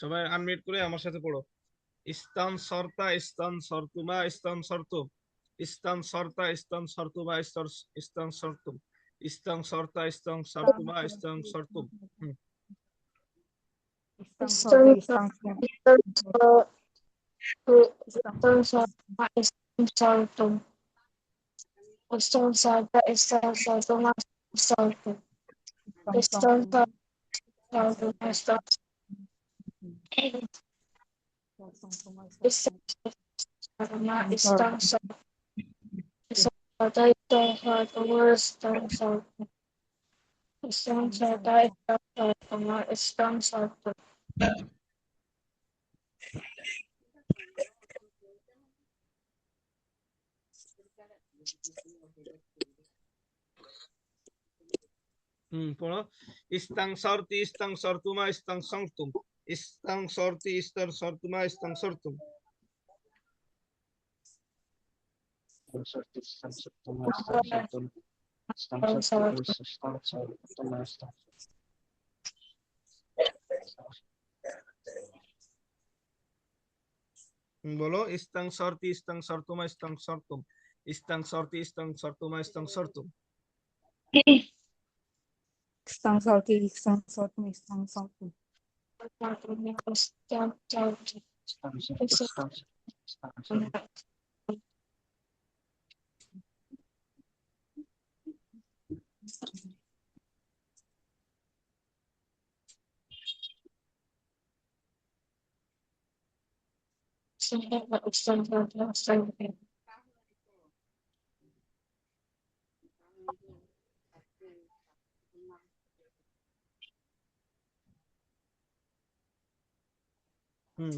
সবাই আনমিউট করে আমার সাথে পড়ো। ইস্তান সরতা ইস্তান সরতুমা ইস্তান সরতুম, ইস্তান সরতা ইস্তান সরতুমা ইস্তান সরতুম, ইস্তান সরতা ইস্তান সরতুমা ইস্তান সরতুম। পড়ো। ইস্তাং সরতি ইস্তাং সরতুমা ইস্তাং সরতুম, ইস্তাং সরতি ইস্তার সরতুমা ইস্তাং সরতুম। বলো ইস্তাং সরতি ইস্তাং সরতুমা ইস্তাং সরতুম, ইস্তাং সরতি ইস্তাং সরতুমা ইস্তাং সরতুম। Estão salty, estão salty, estão salty.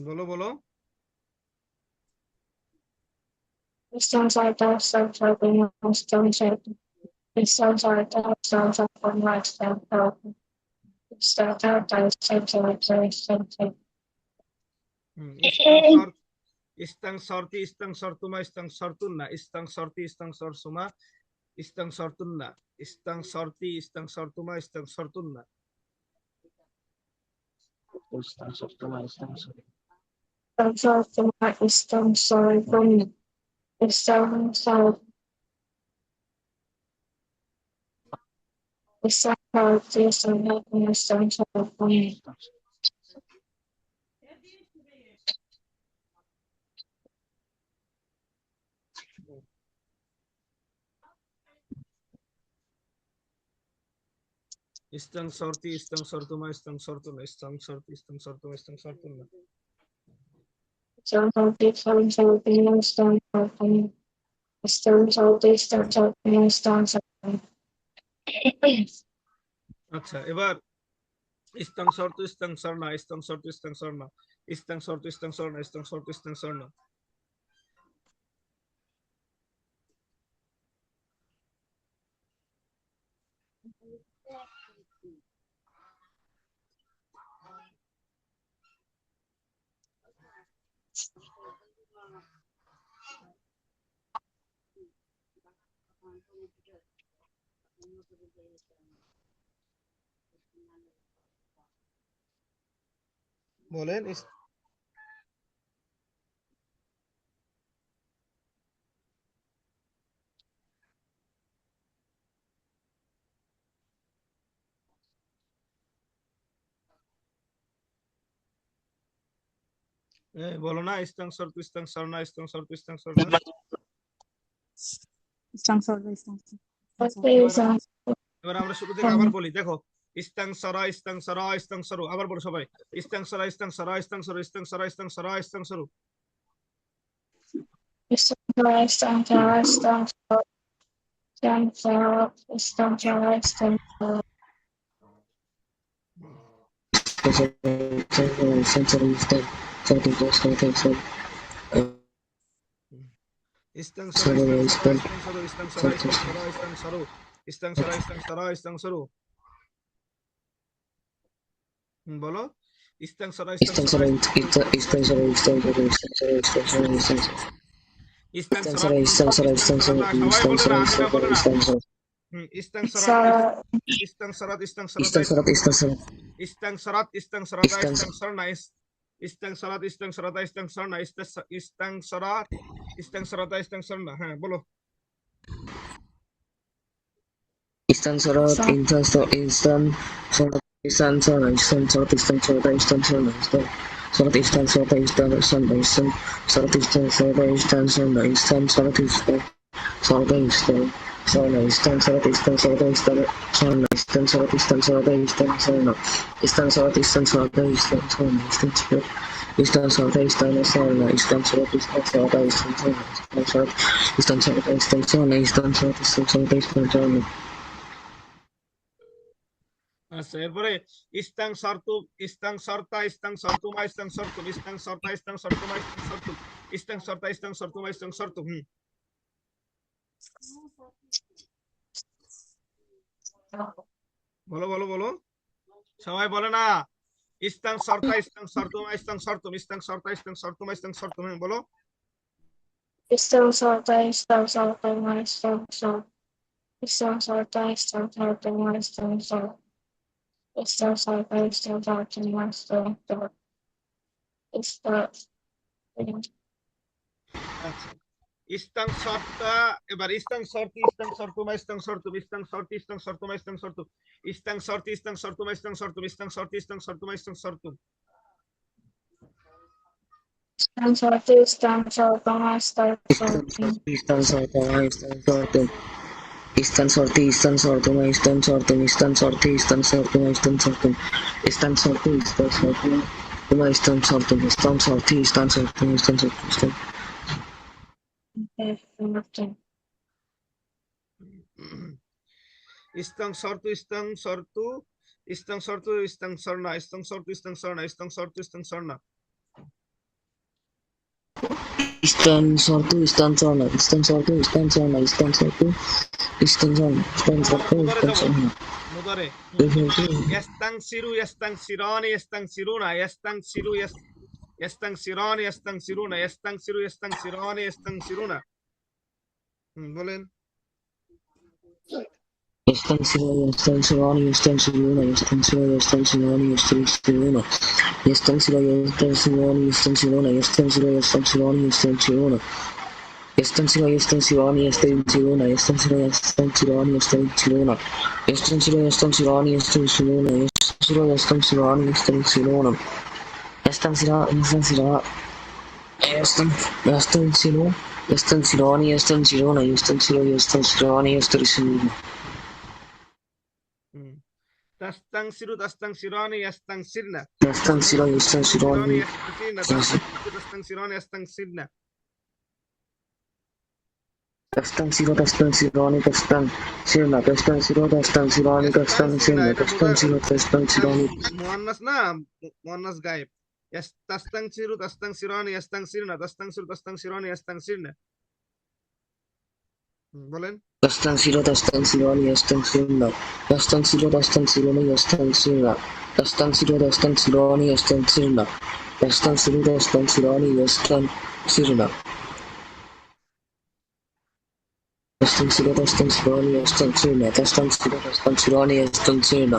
বলো বলো। ইস্তাং সরতি ইস্তাং সরতুমা ইস্তাং সরতুন্না, ইস্তাং সরতি ইস্তাং সরসুমা ইস্তাং সরতুন্না, ইস্তাং সরতি ইস্তাং সরতুমা ইস্তাং সরতুন্না। ইস্তাং সরতি ইস্তাং সরতুমা ইস্তাং সরতুন্না, ইস্তাং সরতি ইস্তাং সরতুমা ইস্তাং সরতুন্না। আচ্ছা, এবার ইস্তাং সরতু ইস্তাং সরনা ইস্তাং সরতু ইস্তাং সরনা, ইস্তাং সরতু ইস্তাং সরনা ইস্তাং সরতু ইস্তাং সরনা। বলেন বলো না, ইস্তাং সরতু ইস্তাং সরনা ইস্তাং সরতু ইস্তাং সরনা। Estão salty, estão এবার আমরা শুরু থেকে আবার বলি, দেখো। ইস্তাং সরা ইস্তাং সরা ইস্তাং সরু, আবার বলো সবাই। ইস্তাং সরা ইস্তাং সরা ইস্তাং সরু, ইস্তাং সরা ইস্তাং সরা ইস্তাং সরু। ইস্তাং সরা ইস্তাং সরা ইস্তাং সরু, ইস্তাং সরা ইস্তাং সরা ইস্তাং সরু, ইস্তাং সরা ইস্তাং সরা ইস্তাং সরু। বলো ইস্তাং সরা ইস্তাং সরা ইস্তাং সরা ইস্তাং সরা ইস্তাং সরা ইস্তাং সরা ইস্তাং সরা ইস্তাং সরা ইস্তাং সরা ইস্তাং সরাত ইস্তাং সরাত ইস্তাং সরাত ইস্তাং সরাত ইস্তাং সরাত ইস্তাং সরাত ইস্তাং সরনা ইস্তাং সরাত ইস্তাং সরাতা ইস্তাং সরনা ইস্তাং সরাত ইস্তাং সরাতা ইস্তাং সরনা। হ্যাঁ বলো। Istan Sarat, Instan Sarat, Istan Sana, Istan Sarat, Istan Sarata, Istan Sana, Istan Sarat, Istan Sarata, Istan Sana, Istan Sarat, Istan Sarata, Istan Sana, Istan Sarata, Istan Sarata, Istan Sana, Istan Sarat, Istan Sarata, Istan Sana, Istan Sarat, Istan Sarata, Istan Sana, Istan Sarata, Istan Sana, Istan Sarat, Istan Sarata, Istan Sana, Istan Sarata, Istan Sana, Istan Sarat, Istan Sarata, Istan Sana. আচ্ছা, এরপরে ইস্তাং সরতু ইস্তাং সরতা ইস্তাং সরতুমা ইস্তাং সরতুম ইস্তাং সরতা ইস্তাং সরতুমা ইস্তাং সরতুম ইস্তাং সরতা ইস্তাং সরতুমা ইস্তাং সরতুম। বলো বলো বলো, সবাই বলে না। ইস্তাং সরতা ইস্তাং সরতুমা ইস্তাং সরতুম ইস্তাং সরতা ইস্তাং সরতুমা ইস্তাং সরতুম। বলো। Isang sorta, isang sorta, isang sorta, isang sorta, isang sorta, isang sorta, isang sorta, isang sorta, isang sorta, isang আচ্ছা, ইস্তাং সরতা, এবার ইস্তাং সরতি ইস্তাং সরতুমা ইস্তাং সরতুম ইস্তাং সরতি ইস্তাং সরতুমা ইস্তাং সরতুম ইস্তাং সরতি ইস্তাং সরতুমা ইস্তাং সরতুম ইস্তাং সরতি ইস্তাং সরতুমা ইস্তাং সরতুম। sorta, isang sorta, isang sorta, Istan Sartama, Istan Sartum, Istan Sorti, Istan Sartuma, Istan Sartum, Istan Sorti, Istan Sartuma, Istan Sartum, Istan Sorti, Istan Sartuma, Istan Sartum, Istan Sorti, Istan Sartum, Istan Sartum, Istan sorta, ইস্তাং সরতু ইস্তাং সরতু ইস্তাং সরতু ইস্তাং সরনা ইস্তাং সরতু ইস্তাং সরনা ইস্তাং সরতু ইস্তাং সরনা। Istan Sortu, Istan Sarna, Istan Sortu, Istan Sarna, Istan Sortu, Istan Sarna, Istan Sortu, Istan Sarna. মুদারে ইস্তাং সিরু ইস্তাং সিরানি ইস্তাং সিরুনা ইস্তাং সিরু ইস্তাং সিরানি ইস্তাং সিরুনা ইস্তাং সিরু ইস্তাং সিরানি ইস্তাং সিরুনা। বলেন। Istan Siro, Istan Sirani, Istan Siruna, Istan Siro, Istan Sirani, Istan Siruna, Istan Siro, Istan Sirani, Istan Siruna, Istan Siro, Istan Sirani, Istan Siruna, Istan Siro, Istan Sirani, Istan Siruna, Istan Siro, Istan Sirani, Istan Siruna, Istan Siro, Istan Sirani, Istan Siruna, Istan Siro, Istan Sirani, Istan Siruna, Istan Sira, Istan Sira, Istan Siro, Istan Sirani, Istan Siruna, Istan Siro, Istan Sirani, Istan Siruna. তাস্তাং সিরু তাস্তাং সিরানি ইস্তাং সিরনা Istan Siro, Istan Sirani, তাস্তাং সিরানি ইস্তাং সিরনা। Tastan Siro, Tastan Sirani, Tastan Sirna, Tastan Siro, Tastan Sirani, Tastan Sirna, Tastan Siro, Tastan Sirani, মুয়ান্নাস না, মুয়ান্নাস গায়েব। তাস্তাং সিরু তাস্তাং সিরানি ইস্তাং সিরনা তাস্তাং সিরু তাস্তাং সিরানি ইস্তাং সিরনা। বলেন। Tastan Siro, Tastan Sirani, Tastan Sirna, Tastan Siro, Tastan Sirani, Tastan Sirna, Tastan Siro, Tastan Sirani, Tastan Sirna, Tastan Siro, Tastan Sirani, Tastan Sirna, Tastan Siro, Tastan Sirani, Tastan Sirna, Tastan Siro, Tastan Sirani, Tastan Sirna,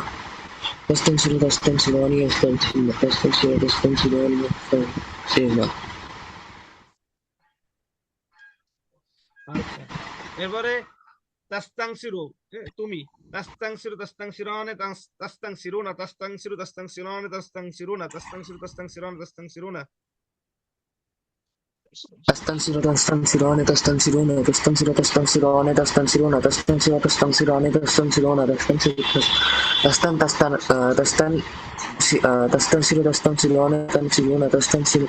Tastan Siro, Tastan Sirani, Tastan Sirna, Tastan Siro, Tastan Sirani, Tastan Sirna. আচ্ছা, এবারে তাস্তাং সিরু তুমি তাস্তাং সিরু তাস্তাং সিরানি তাস্তাং সিরুনা তাস্তাং সিরু তাস্তাং সিরানি তাস্তাং সিরুনা তাস্তাং সিরু তাস্তাং সিরানি তাস্তাং সিরুনা। Tastan Siro, Tastan Sirani, Tastan Siruna, Tastan Siro, Tastan Sirani, Tastan Siruna, Tastan Siro, Tastan Sirani, Tastan Siruna, Tastan Siro, Tastan Tastan Tastan Tastan Siro, Tastan Sirani, Tastan Siruna, Tastan Siro,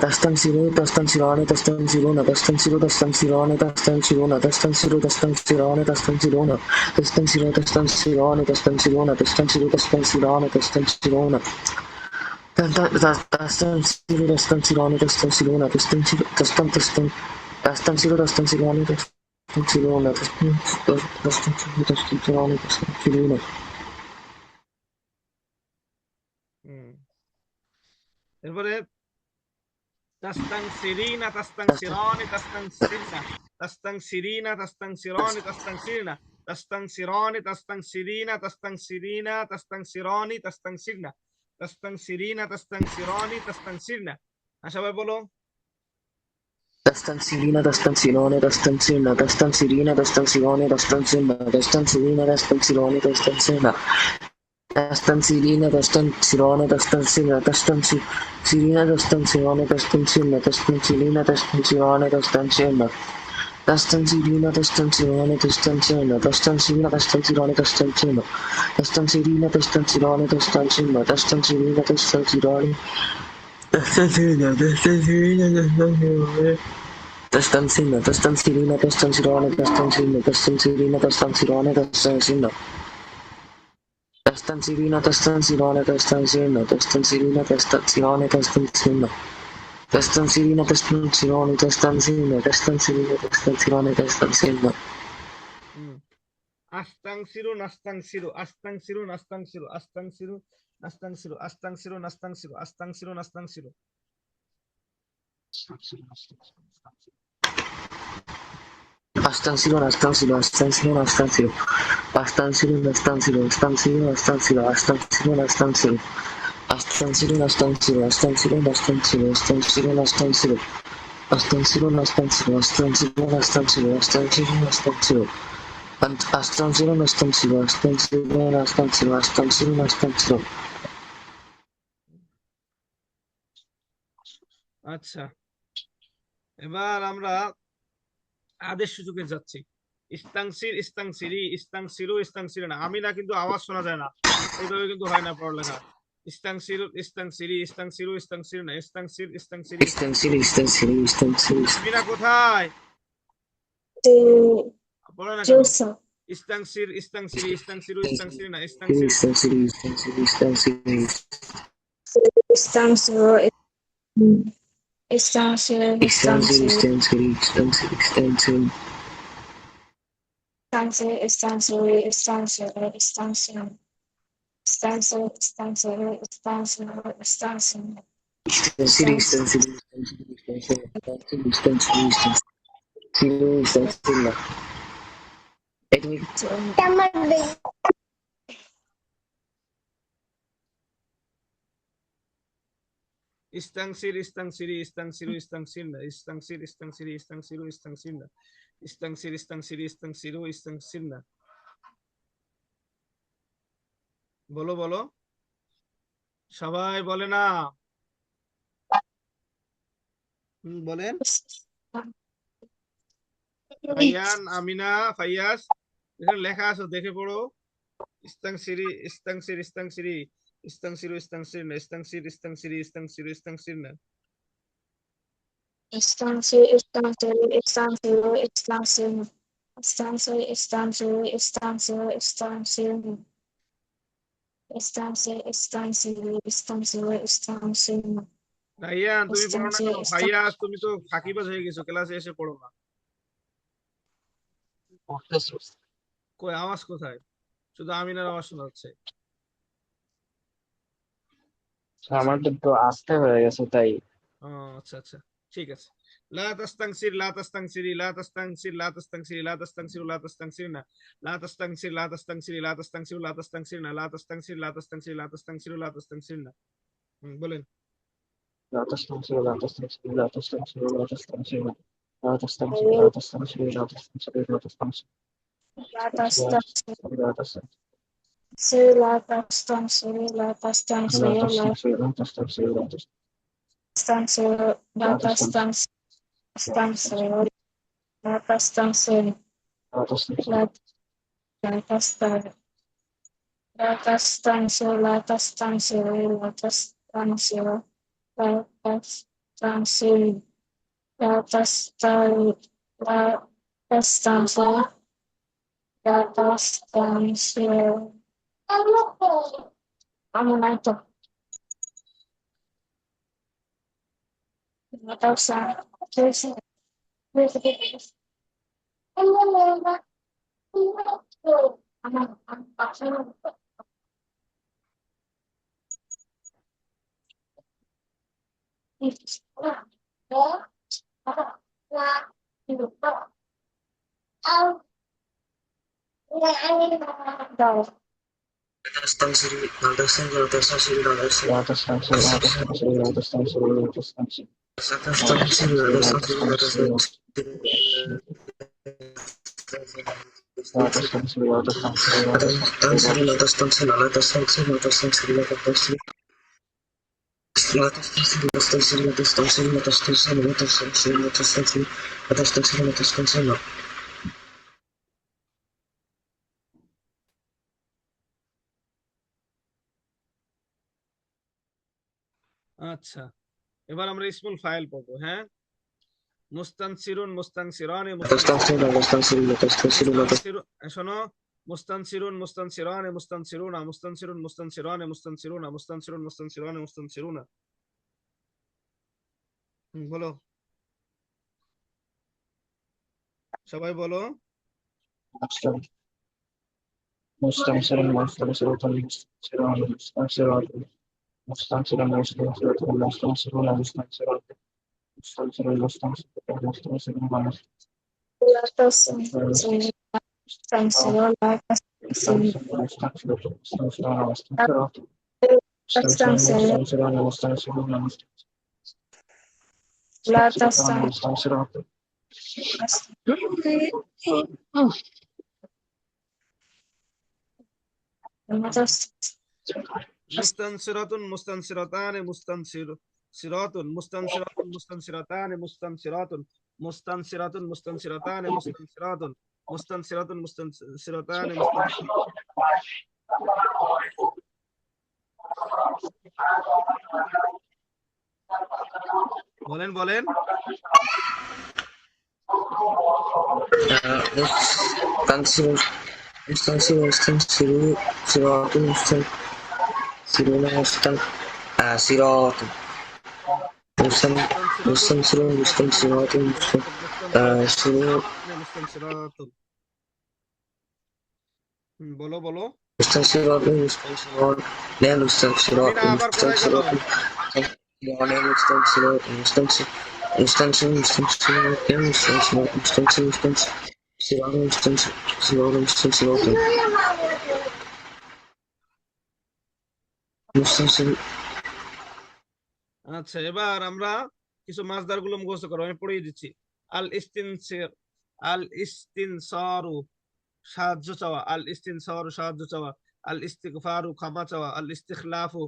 Tastan Siro, Tastan Sirani, Tastan Siruna, Tastan Siro, Tastan Sirani, Tastan Siruna, Tastan Siro, Tastan Sirani, Tastan Siruna, Tastan Siro, Tastan Sirani, Tastan Siruna, Tastan Siro, Tastan Sirani, Tastan Siruna. Tastan Siro, Tastan Sirani, Tastan Siruna, Tastan Siro, Tastan Tastan Tastan Siro, Tastan Sirani, Tastan Siruna, Tastan Siro, Tastan Sirani, Tastan Siruna. এরপরে তাস্তাং সিরিনা তাস্তাং সিরানি তাস্তাং সিরনা তাস্তাং সিরিনা তাস্তাং সিরানি তাস্তাং সিরনা তাস্তাং সিরানি তাস্তাং সিরিনা তাস্তাং সিরিনা তাস্তাং সিরানি তাস্তাং সিরনা তাস্তানসিরিনা, তাস্তানসিরানি, তাস্তানসিরনা। সবাই বলো। Tastansirina, tastansirone, tastansirna, tastansirina, tastansirone, tastansirna, tastansirina, tastansirone, tastansirna, tastansirina, tastansirone, tastansirna, tastansirina, tastansirone, tastansirna, tastansirina, tastansirone, tastansirna, tastansirina, tastansirone, tastansirna, tastansirina, tastansirone, tastansirna, tastansirina, tastansirone, tastansirna, tastansirina, tastansirone, tastansirna, tastansirina, tastansirone. Tastansina, tastansirina, tastansirone, tastansina, tastansirina, tastansirone, tastansina. Tastansirina, tastansirone, tastansina, tastansirina, tastansirone, tastansina. Tastansirina, tastansirone, tastansina, tastansirina, tastansirone, tastansina. আস্তাংসিরু, নাস্তাংসিরু, আস্তাংসিরু, নাস্তাংসিরু, আস্তাংসিরু, নাস্তাংসিরু, আস্তাংসিরু, নাস্তাংসিরু, আস্তাংসিরু, নাস্তাংসিরু। Astansiro, astansiro, astansiro, astansiro. Astansiro, astansiro, astansiro, astansiro, astansiro, astansiro. Astansiro, astansiro, astansiro, astansiro, astansiro, astansiro. Astansiro, astansiro, astansiro, astansiro, astansiro, astansiro. Astansiro, astansiro, astansiro, astansiro, astansiro, astansiro. আচ্ছা, এবার আমরা আদেশ সূচকে যাচ্ছি। ইস্তাংসির, ইস্তাংসিরি, ইস্তাংসিরু, ইস্তাংসিরিনা। আমি না কিন্তু আওয়াজ শোনা যায় না, এইভাবে কিন্তু হয় না পড়ালেখা। ইস্তাংসিরু, ইস্তাংসিরি, ইস্তাংসিরু, ইস্তাংসিরিনা, ইস্তাংসির, ইস্তাংসিরি, Istansiri, istansiri, istansiri. মিনা কোথায়? The পড়ে না কেন? Jusa. ইস্তাংসির, ইস্তাংসিরি, ইস্তাংসিরু, ইস্তাংসিরিনা, Istansiri, ইস্তাংসির। istansiri, istansiri, istansiri. Istansiro. Istansiro. Istansiri, Istansiro. istansiri, istansiri, istansiri. Istansiro. Istansiro. Istansiro. Istansiro. Istansiro. Istansiro. Istansiro. Istansiro. Istansiri, istansiri, istansiri, istansiri, istansiri, istansiri, istansiri. তুমি ইস্তাংসির, ইস্তাংসিরি, ইস্তাংসিরু, ইস্তাংসিরনা, ইস্তাংসির, ইস্তাংসিরি, ইস্তাংসিরু, ইস্তাংসিরনা, ইস্তাংসির, ইস্তাংসিরি, ইস্তাংসিরু, ইস্তাংসিরনা। বলো বলো, সবাই বলে না। বলেন। ফাইয়ান, আমিনা, ফাইয়াস, এখানে লেখা আছে দেখে পড়ো। ইস্তাংসিরি, ইস্তাংসির, ইস্তাংসিরি, ইস্তাংসিরু, ইস্তাংসিরনা, ইস্তাংসির, ইস্তাংসিরি, ইস্তাংসিরু, ইস্তাংসিরনা। Istansiro. Istansiro. Istansiro. Istansiro. Istansiro. Istansiro. Istansiro. Istansiro. Istansiro. Istansiro. Istansiro. Istansiro. Rayyan, তুমি পড়ো না কেন? Istansiro. ফাইয়াস, তুমি তো ফাঁকিবাজ হয়ে গেছো, ক্লাসে এসে পড়ো না। কই আওয়াজ কোথায়? শুধু আমিনার আওয়াজ শোনা যাচ্ছে। আমাদের তো আসতে হয়ে গেছে তাই। ও আচ্ছা আচ্ছা, ঠিক আছে। লা তাস্তাংসির, লা তাস্তাংসিরি, লা তাস্তাংসির, লা তাস্তাংসিরি, লা তাস্তাংসিরু, লা তাস্তাংসিরনা, লা তাস্তাংসির, লা তাস্তাংসিরি, লা তাস্তাংসিরু, লা তাস্তাংসিরনা, লা তাস্তাংসির, লা তাস্তাংসিরি, লা তাস্তাংসিরু, লা তাস্তাংসিরনা। বলেন। Latastamsiro. Latastamsiro. Latastamsiro. Latastamsiro. Latastamsiro. Latastamsiro. Latastamsiro. Latastamsiro. Latastamsiro. Latastamsiro. Latastamsiro. Latastamsiro. Latastamsiro. Latastamsiro. Ano na ito? Latastamsiro. Tastam Sri, Tastam Sri, Tastam Sri, Tastam Lotusam Sri, Lotusam Sri, Lotusam Sri, Lotusam Sri, Tastam Lotusam Sri, Sri, Tastam Sri, Lotusam Sri, Lotusam Sri, Lotusam Sri, Lotusam Tastam Sri, Tastam Sri, Tastam Sri, Tastam Sri, Tastam Sri, Tastam Sri, Tastam Sri, Tastam Sri, Tastam Sri, Tastam Sri, Tastam Sri, Tastam Sri, আচ্ছা, এবার আমরা ইসমুল file পড়বো। হ্যাঁ, মুস্তানসিরুন, মুস্তানসিরানে, Tastam Sri, Tastam Sri, Tastam Sri, মুস্তানসিরুন, শোনো, মুস্তানসিরুন, মুস্তানসিরানে, মুস্তানসিরুনা, মুস্তানসিরুন, মুস্তানসিরানে, মুস্তানসিরুনা, মুস্তানসিরুন, মুস্তানসিরানে, মুস্তানসিরুনা। বলো, সবাই বলো। Muslim, Muslim Sri, Muslim Sri, Muslim Sri, Muslim Sri, Muslim Sri, Muslim Sri, Muslim Sri, Muslim Sri, Muslim Sri, Muslim Sri, Muslim Sri, Lotusam Sri, Lotusam Sri, Lotusam Sri, Lotusam মুস্তানসিরাতুন, মুস্তানসিরাতানে, মুস্তানসিরাতুন, মুস্তানসিরাতুন, মুস্তানসিরাতানে, মুস্তানসিরাতুন, মুস্তানসিরাতুন, মুস্তানসিরাতানে, মুস্তানসিরাতুন, মুস্তানসিরাতুন, মুস্তানসিরাতানে, বলেন বলেন। Muslim Muslim Muslim Sri, Siratun Muslim Siruna Muslim Siratun Muslim Muslim Sri, Muslim Siratun Muslim Sri, মুস্তানসিরাতুন। বলো বলো। Muslim Siratun, Muslim Siratun, Ne Muslim Siratun, আবার Muslim কোথায় গেল? Siratun, Ne Muslim Siratun, Muslim Muslim Sri, Muslim Siratun, Ne Muslim Siratun, Muslim Sri, Muslim Siratun, Muslim Siratun, Muslim Siratun, Muslim Sri. আচ্ছা, এবার আমরা কিছু মাসদার গুলো মুখস্থ করো, আমি পড়িয়ে দিচ্ছি। আল ইস্তিনসির, আল ইস্তিনসারু সাহায্য চাওয়া, আল ইস্তিনসারু সাহায্য চাওয়া, আল ইস্তিগফারু ক্ষমা চাওয়া, আল ইস্তিখলাফু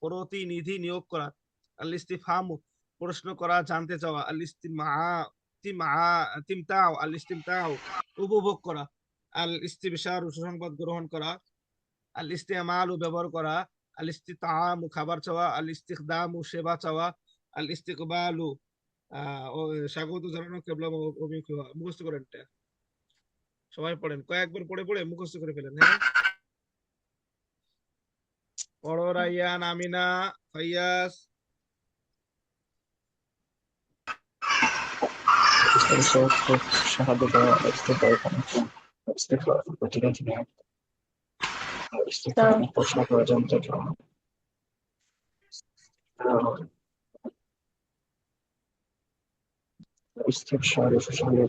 প্রতিনিধি নিয়োগ করা, আল ইস্তিফহামু প্রশ্ন করা, জানতে চাওয়া, আল তিমতাউ আল ইস্তিমতাউ উপভোগ করা, আল ইস্তিবশারু সুসংবাদ গ্রহণ করা, আল ইস্তেমালু ব্যবহার করা, আল ইস্তিতামু খাবার চাওয়া, আল ইস্তিখদামু সেবা চাওয়া, আল ইস্তিকবালু স্বাগত জানানো, কেবলা অভিমুখী হওয়া। মুখস্থ করেন এটা, সবাই পড়েন, কয়েকবার পড়ে পড়ে মুখস্থ করে ফেলেন। হ্যাঁ, পড়ো রাইয়ান, আমিনা, ফাইয়াস। প্রশ্ন করা জানতে চাও استبشار ششالة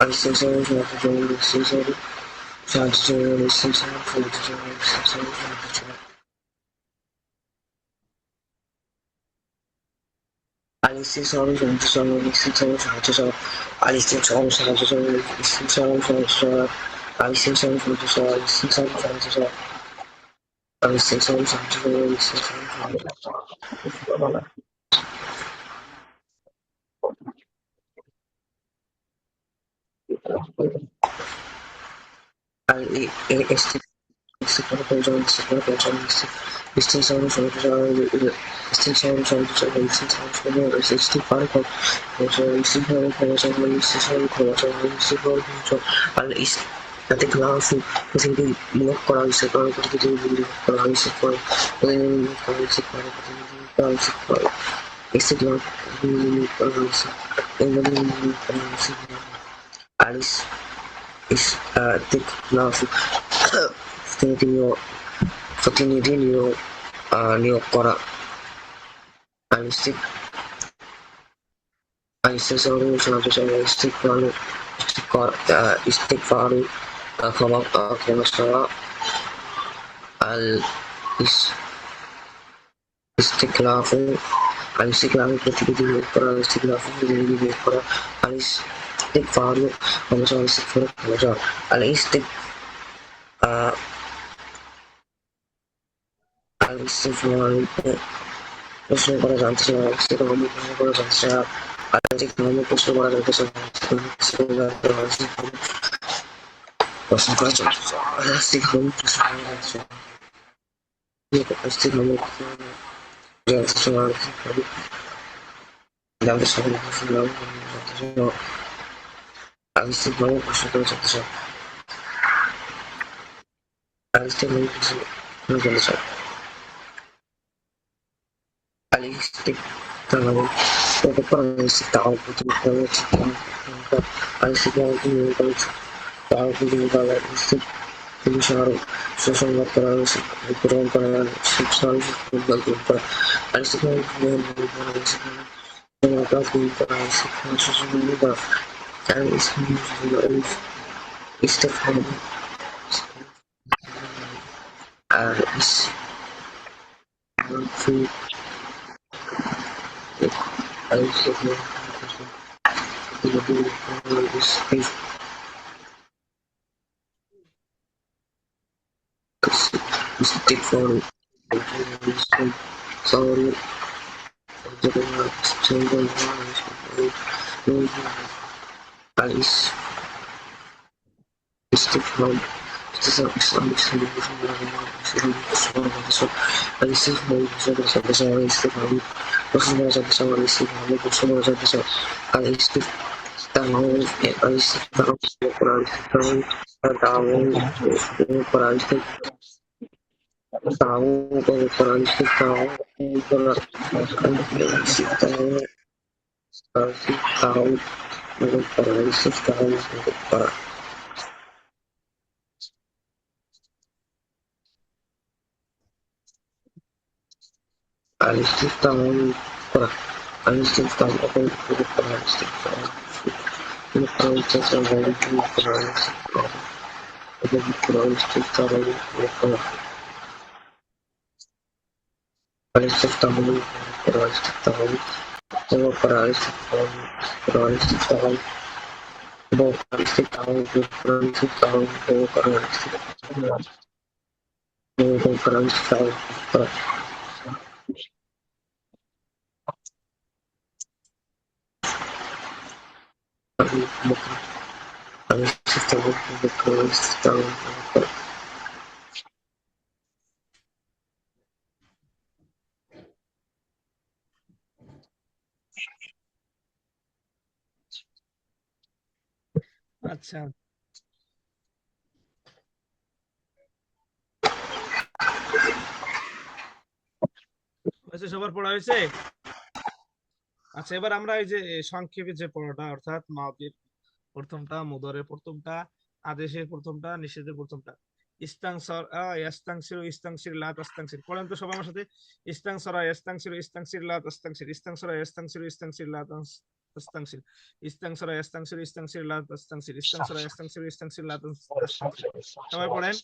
Al-istinsa al-istinsa al-istinsa Langsung mesin blok kora bisa kalau kita beli kora bisa kalau ini kora bisa kalau kita bisa kalau istiqlal ini kora bisa ini kora bisa alis is tik langsung Fatinho Neo kora alistik selalu saya istiqlal istighfaru kama salah al istiklafu ketika para istiklafu jadi para al istighfaru kama salah istighfaru kama salah al istighfaru প্রশ্ন করা জানতে চাই ইস্তেকামত করা জানতে চাই ইস্তেকামত প্রশ্ন করা জানতে চাই প্রশ্ন করা জানতে চাই ইস্তেকামত প্রশ্ন করা জানতে চাই ইস্তেকামত জানতে চাই জানতে চাই ইস্তেকামত প্রশ্ন করা জানতে চাই ইস্তেকামত প্রশ্ন করা জানতে চাই Al-istiqlal Al-istiqlal Istighfar sorry alis istighfar Al-istighfar para al-istighfar apa itu para al-istighfar ini para al-istighfar ini para al-istighfar ini para al-istighfar ini para al-istighfar ini para al-istighfar ini para al-istighfar para al-istighfar ini para al-istighfar ini para al-istighfar ini para al-istighfar ini para al-istighfar para আচ্ছা হয়েছে, সবার পড়া হয়েছে? আচ্ছা এবার আমরা এই যে সংক্ষেপে যে পড়াটা অর্থাৎ মাউতির প্রথমটা, মুদরের প্রথমটা, আদেশের প্রথমটা, নিষেধের প্রথমটা, ইস্তাংসর ইয়াস্তাংসির ইস্তাংসির লা তাস্তাংসির পড়েন তো সবাই আমার সাথে। ইস্তাংসরা ইয়াস্তাংসির ইস্তাংসির লা তাস্তাংসির ইস্তাংসরা ইয়াস্তাংসির ইস্তাংসির লা তাস্তাংসির ইস্তাংসরা ইয়াস্তাংসির ইস্তাংসির লা তাস্তাংসির ইস্তাংসরা ইয়াস্তাংসির ইস্তাংসির লা তাস্তাংসির সবাই পড়েন।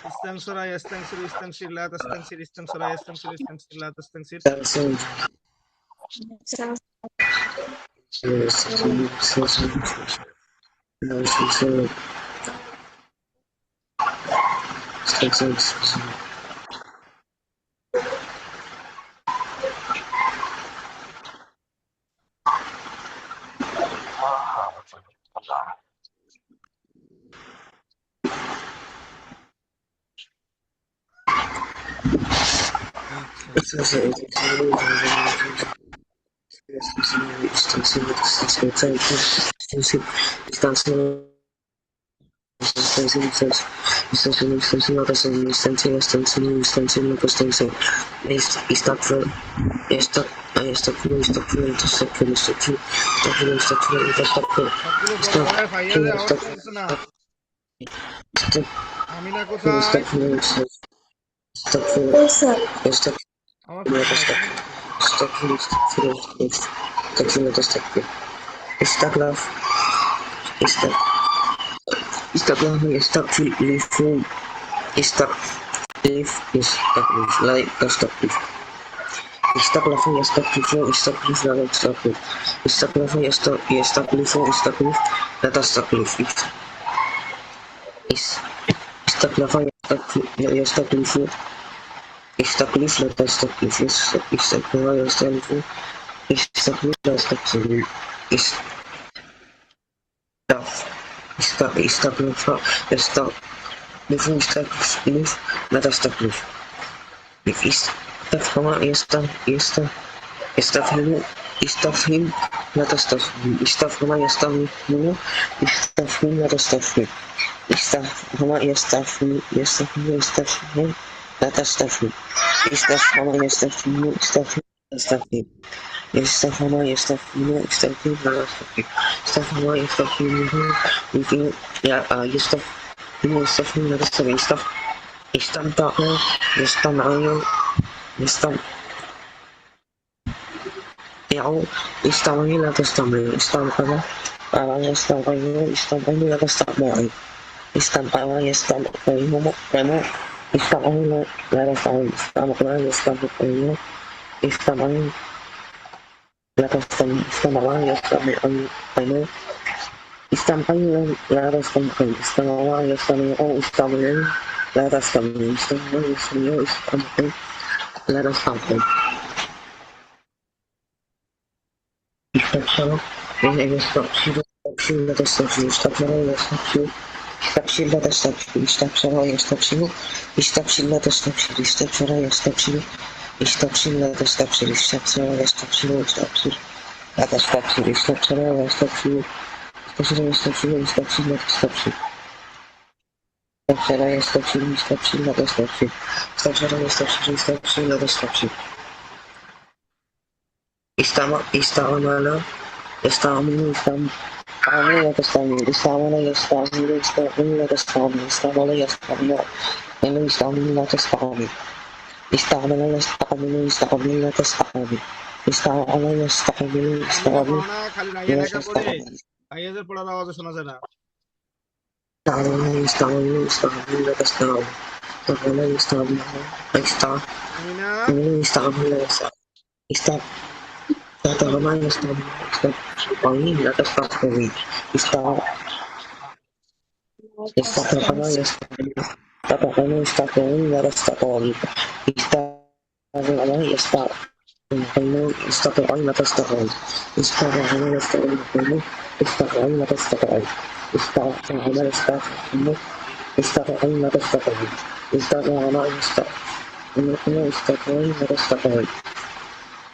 Istangsora yastangsir istangsir la tastangsir istangsora yastangsir istangsir la tastangsir সবগুলো পড়ো আরে ফাইয়াজের আওয়াজ শুনতেছে না। আমিনা কোথায়? Yes, sir. আমার শুনতে নাই, তুমি বলতেছো। Istaklaf, Istaklaf, like Istaklif. Istaklafı yastaklifo, istaklifla yastaklif. Istaklafı yastaklifo, istaklif, yatastaklif. Istaklafa yastaklifo, istaklif, yatastaklif. Istaklafa yastaklifo, istaklif, yatastaklif. Istaklafa yastaklifo, istaklif, yatastaklif. استفهم لا تستفهم استفهم يستفهم استفهم لا تستفهم استفهم يستفهم يستفهم لا تستفهم استفهم يستفهم استفهم تستفهم يستفهم يستفهم استفهم لا تستفهم استفهم يستفهم يستفهم يستفهم لا تستفهم استمتع يستمع استمعي لا تستمعي استمعي يستمعي لا تستمعي استمعي يستمعي استمعي لا تستمعي استمعي يستمعي استمعي لا تستمعي استمعي يستمعي استمعي لا تستمعي استمعي يستمعي استمعي لا تستمعي استمعي يستمعي استمعي لا تستمعي استبشروا يستبشروا لا تستبشروا استبشروا يستبشروا استبشر لا تستبشروا استبشروا يستبشروا استبشر لا تستبشروا استبشروا يستبشروا استبشر لا تستبشروا استبشروا يستبشروا استبشر لا تستبشروا استبشروا يستبشروا استبشروا يستبشروا استبشر لا تستبشر استبشروا يستبشروا استبشر لا تستبشر استبشروا يستبشروا استبشر لا تستبشر استعمل استعمل استعمل استعمل لا تستعمل استعمل يستعمل استعمل لا تستعمل استعمل يستعمل استعمل لا تستعمل استعمل يستعمل استعمل لا تستعمل استعمل يستعمل استعمل খালি রাইয়া লেখা পড়ে ফাইয়াজের পড়ার আওয়াজ শোনা যায় না। استعمل استعمل لا تستعمل استعمل يستعمل আমিনা استعمل استعمل استعمل يستعمل استعمل لا تستعمل استعمل استعمل يستعمل استعمل يستعمل لا تستعمل استعمل يستعمل استعمل لا تستعمل استعمل يستعمل استعمل لا تستعمل استعمل يستعمل استعمل لا تستعمل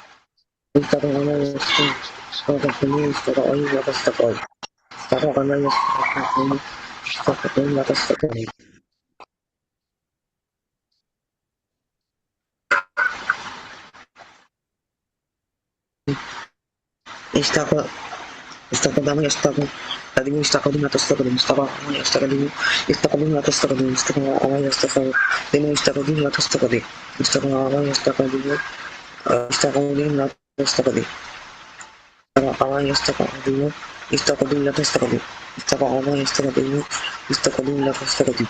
استعمل يستعمل لا تستعمل استعمل يستعمل استعمل لا تستعمل استعمل يستعمل استعمل لا تستعمل استعمل استخدم يستخدم الذي يستخدم لا تستخدم استخدم يستخدم يستخدم لا تستخدم استخدم يستخدم لأنه يستخدم لا تستخدم استخدم يستخدم يستخدم لا تستخدم يستخدم يستخدم لا تستخدم استخدم يستخدم يستخدم لا تستخدم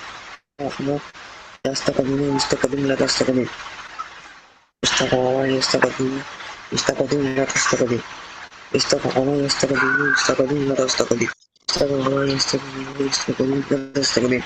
يستخدم يستخدم لا تستخدم استخدم يستخدم يستخدم لا تستخدم استخدم يستخدم يستخدم لا تستخدم استخدم يستخدم يستخدم لا تستخدم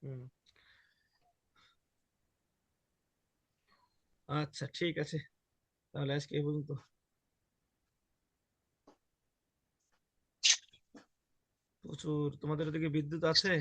হুম, আচ্ছা ঠিক আছে, তাহলে আজকে এই পর্যন্ত। প্রচুর, তোমাদের ওদিকে বিদ্যুৎ আছে?